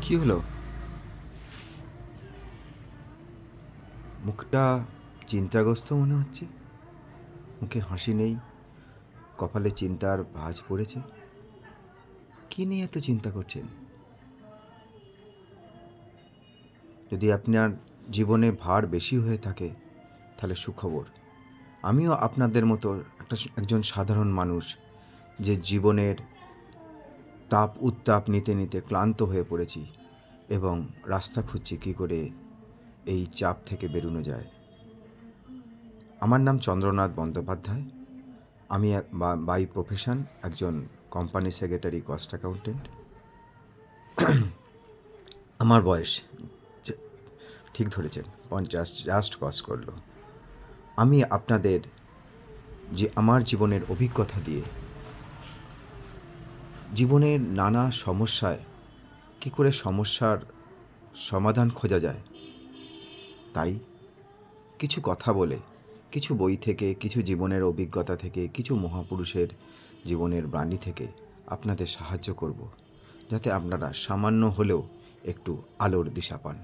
কি হলো? মুখটা চিন্তাগ্রস্ত মনে হচ্ছে। মুখে হাসি নেই, কপালে চিন্তার ভাঁজ পড়েছে। কি নিয়ে এত চিন্তা করছেন? যদি আপনার জীবনে ভার বেশি হয়ে থাকে, তাহলে সুখবর। আমিও আপনাদের মতো একজন সাধারণ মানুষ, যে জীবনের তাপ উত্তাপ নিতে নিতে ক্লান্ত হয়ে পড়েছি এবং রাস্তা খুঁজছি কী করে এই চাপ থেকে বেরোনো যায়। আমার নাম চন্দ্রনাথ বন্দ্যোপাধ্যায়। আমি বাই প্রফেশন একজন কোম্পানি সেক্রেটারি, কস্ট অ্যাকাউন্টেন্ট। আমার বয়স ঠিক ধরেছেন, 50 জাস্ট ক্রস করলো। আমি আপনাদের আমার জীবনের অভিজ্ঞতা দিয়ে জীবনের নানা সমস্যায় কী করে সমস্যার সমাধান খোঁজা যায়, তাই কিছু কথা বলে, কিছু বই থেকে, কিছু জীবনের অভিজ্ঞতা থেকে, কিছু মহাপুরুষের জীবনের বাণী থেকে আপনাদের সাহায্য করব, যাতে আপনারা সামান্য হলেও একটু আলোর দিশা পান।